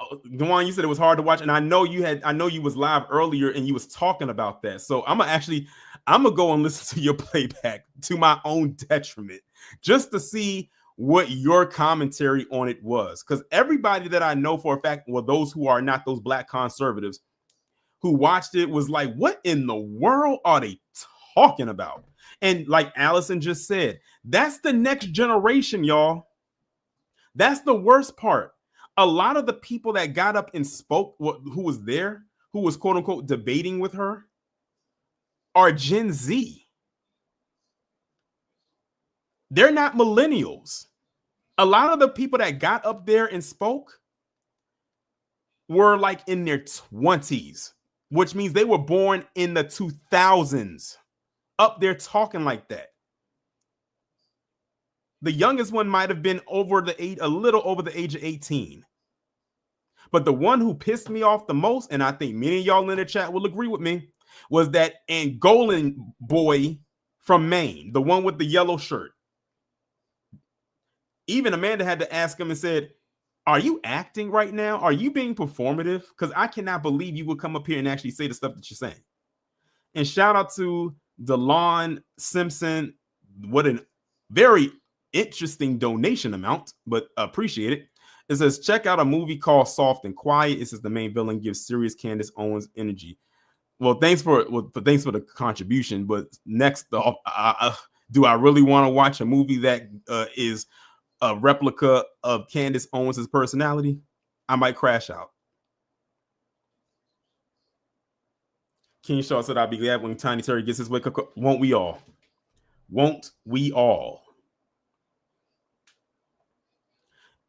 you said it was hard to watch, and I know you was live earlier and you was talking about that. So I'm gonna go and listen to your playback to my own detriment, just to see what your commentary on it was. Because everybody that I know for a fact, well, those who are not those black conservatives who watched it was like, what in the world are they talking about? And like Allison just said, that's the next generation, y'all. That's the worst part. a lot of the people that got up and spoke, who was there, who was quote unquote debating with her, are Gen Z. They're not millennials. A lot of the people that got up there and spoke were like in their 20s, which means they were born in the 2000s, up there talking like that. The youngest one might have been a little over the age of 18. But the one who pissed me off the most, and I think many of y'all in the chat will agree with me, was that Angolan boy from Maine, the one with the yellow shirt. Even Amanda had to ask him and said, are you acting right now? Are you being performative? Because I cannot believe you would come up here and actually say the stuff that you're saying. And shout out to DeLon Simpson. What a very interesting donation amount, but appreciate it. It says, check out a movie called Soft and Quiet. It says the main villain gives serious Candace Owens energy. Well, thanks for the contribution. But next, do I really want to watch a movie that is a replica of Candace Owens' personality? I might crash out. King Shaw said, I'll be glad when Tiny Terry gets his wake up. Won't we all? Won't we all?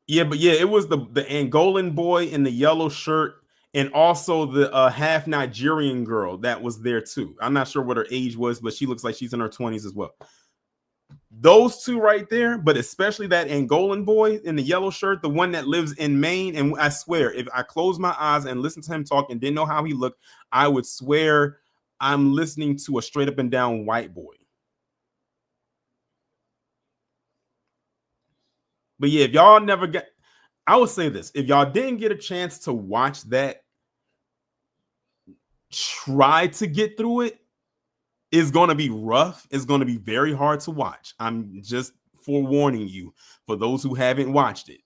Yeah, but yeah, it was the Angolan boy in the yellow shirt and also the half Nigerian girl that was there too. I'm not sure what her age was, but she looks like she's in her 20s as well. Those two right there, but especially that Angolan boy in the yellow shirt, the one that lives in Maine. And I swear, if I closed my eyes and listened to him talk and didn't know how he looked, I would swear I'm listening to a straight up and down white boy. But yeah, if y'all never got, I would say this, if y'all didn't get a chance to watch that, try to get through it. It's going to be rough. It's going to be very hard to watch. I'm just forewarning you for those who haven't watched it.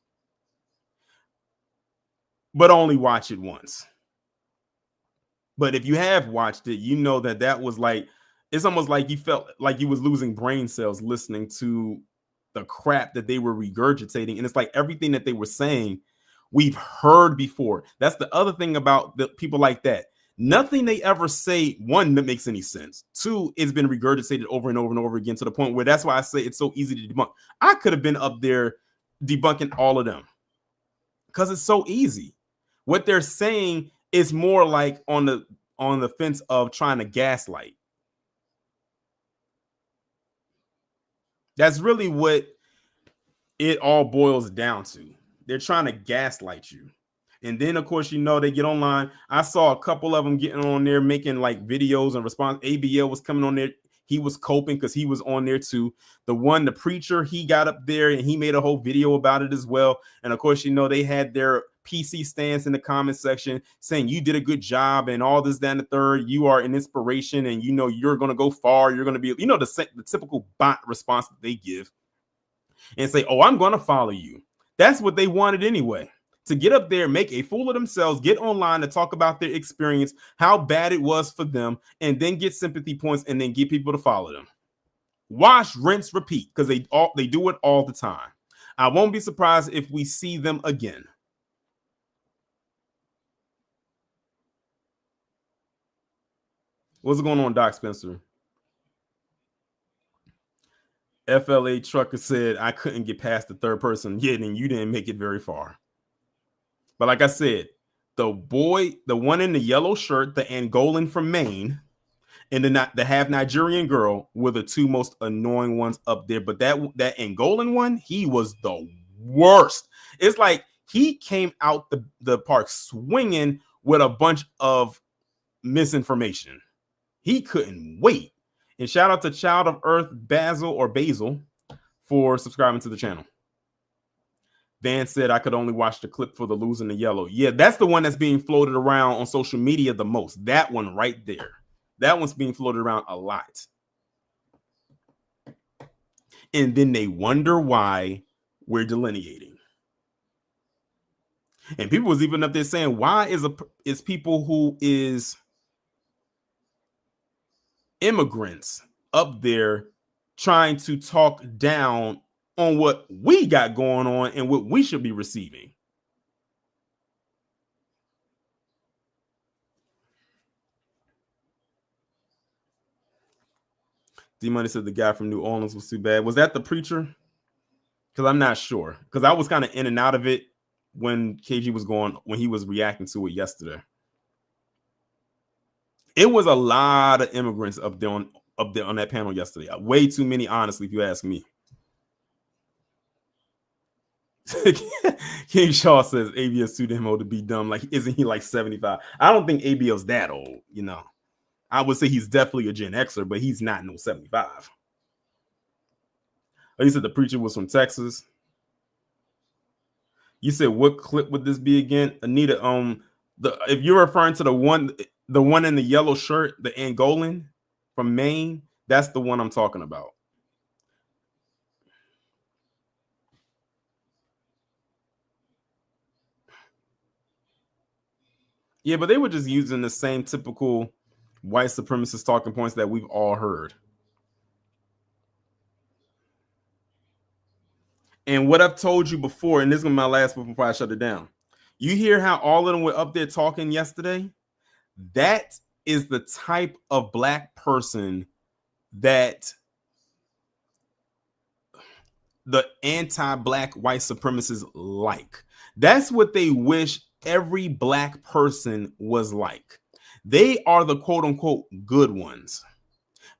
But only watch it once. But if you have watched it, you know that was like, it's almost like you felt like you was losing brain cells listening to the crap that they were regurgitating. And it's like everything that they were saying, we've heard before. That's the other thing about the people like that. Nothing they ever say, one, that makes any sense. Two, it's been regurgitated over and over and over again to the point where that's why I say it's so easy to debunk. I could have been up there debunking all of them because it's so easy. What they're saying is more like on the fence of trying to gaslight. That's really what it all boils down to. They're trying to gaslight you. And then, of course, they get online. I saw a couple of them getting on there making like videos and response. ABL was coming on there. He was coping because he was on there too. The preacher, he got up there and he made a whole video about it as well. And of course, they had their PC stance in the comment section saying you did a good job and all this, that, and the third. You are an inspiration and you're going to go far. You're going to be, the typical bot response that they give and say, oh, I'm going to follow you. That's what they wanted anyway. To get up there, make a fool of themselves, get online to talk about their experience, how bad it was for them, and then get sympathy points and then get people to follow them. Wash, rinse, repeat, because they do it all the time. I won't be surprised if we see them again. What's going on, Doc Spencer? FLA Trucker said, I couldn't get past the third person yet, and you didn't make it very far. But like I said, the one in the yellow shirt, the Angolan from Maine, and the half Nigerian girl were the two most annoying ones up there. But that Angolan one, he was the worst. It's like he came out the park swinging with a bunch of misinformation. He couldn't wait. And shout out to Child of Earth Basil for subscribing to the channel. Van said I could only watch the clip for the losing the yellow. Yeah, that's the one that's being floated around on social media the most. That one right there. That one's being floated around a lot. And then they wonder why we're delineating. And people was even up there saying, why is people who is immigrants up there trying to talk down on what we got going on and what we should be receiving? D-Money said the guy from New Orleans was too bad. Was that the preacher? Because I'm not sure. Because I was kind of in and out of it when KG was when he was reacting to it yesterday. It was a lot of immigrants up there on that panel yesterday. Way too many, honestly, if you ask me. King Shaw says ABL's too damn old to be dumb. Like, isn't he like 75? I don't think ABL's that old, you know. I would say he's definitely a Gen Xer, but he's not no 75. Oh, you said the preacher was from Texas. You said what clip would this be again? Anita, if you're referring to the one in the yellow shirt, the Angolan from Maine, that's the one I'm talking about. Yeah, but they were just using the same typical white supremacist talking points that we've all heard. And what I've told you before, and this is my last one before I shut it down. You hear how all of them were up there talking yesterday? That is the type of black person that the anti-black white supremacists like. That's what they wish every black person was like. They are the quote unquote good ones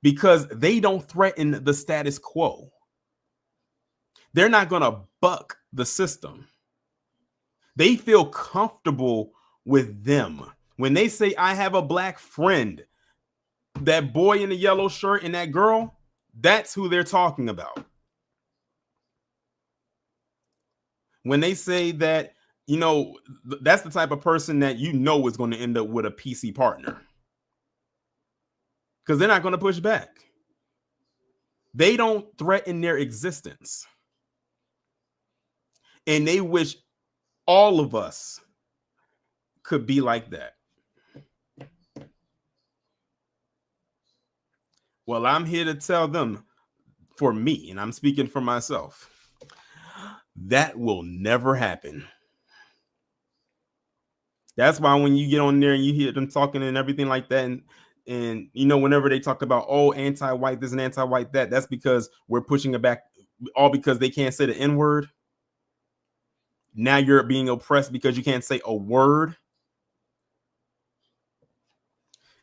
because they don't threaten the status quo. They're not going to buck the system. They feel comfortable with them. When they say, I have a black friend, that boy in the yellow shirt and that girl, that's who they're talking about. When they say that, you know, that's the type of person that you know is going to end up with a PC partner. Because they're not going to push back. They don't threaten their existence. And they wish all of us could be like that. Well, I'm here to tell them, for me, and I'm speaking for myself, that will never happen. That's why when you get on there and you hear them talking and everything like that, and you know, whenever they talk about, oh, anti-white this and anti-white that, that's because we're pushing it back, all because they can't say the N-word. Now you're being oppressed because you can't say a word.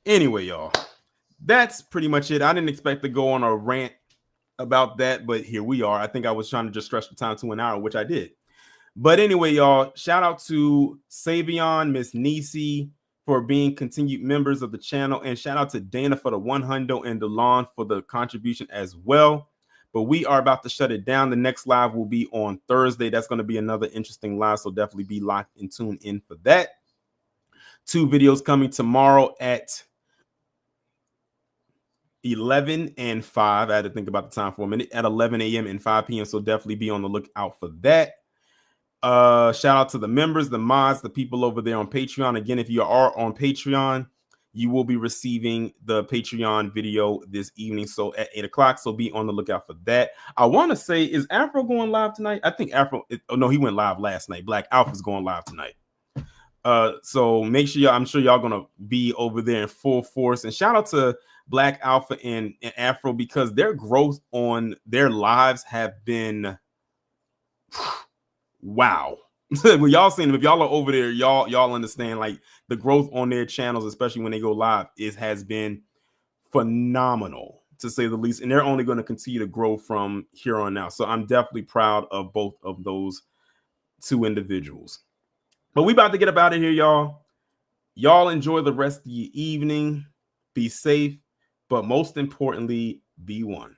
Anyway, y'all, that's pretty much it. I didn't expect to go on a rant about that, but here we are. I think I was trying to just stretch the time to an hour, which I did. But anyway, y'all, shout out to Savion, Miss Nisi for being continued members of the channel, and shout out to Dana for the 100 and DeLon for the contribution as well. But we are about to shut it down. The next live will be on Thursday. That's going to be another interesting live, so definitely be locked and tuned in for that. 2 videos coming tomorrow at 11 and 5. I had to think about the time for a minute. At 11 a.m. and 5 p.m. So definitely be on the lookout for that. Shout out to the members, the mods, the people over there on Patreon. Again, if you are on Patreon, you will be receiving the Patreon video this evening. So at 8 o'clock. So be on the lookout for that. I want to say, is Afro going live tonight? I think Afro. Oh no, he went live last night. Black Alpha's going live tonight. So make sure I'm sure y'all gonna be over there in full force. And shout out to Black Alpha and Afro, because their growth on their lives have been wow. When y'all seen them, if y'all are over there, y'all understand, like, the growth on their channels, especially when they go live, has been phenomenal, to say the least. And they're only going to continue to grow from here on out. So I'm definitely proud of both of those 2 individuals. But we about to get up out of here, y'all. Y'all enjoy the rest of your evening. Be safe, but most importantly, be one.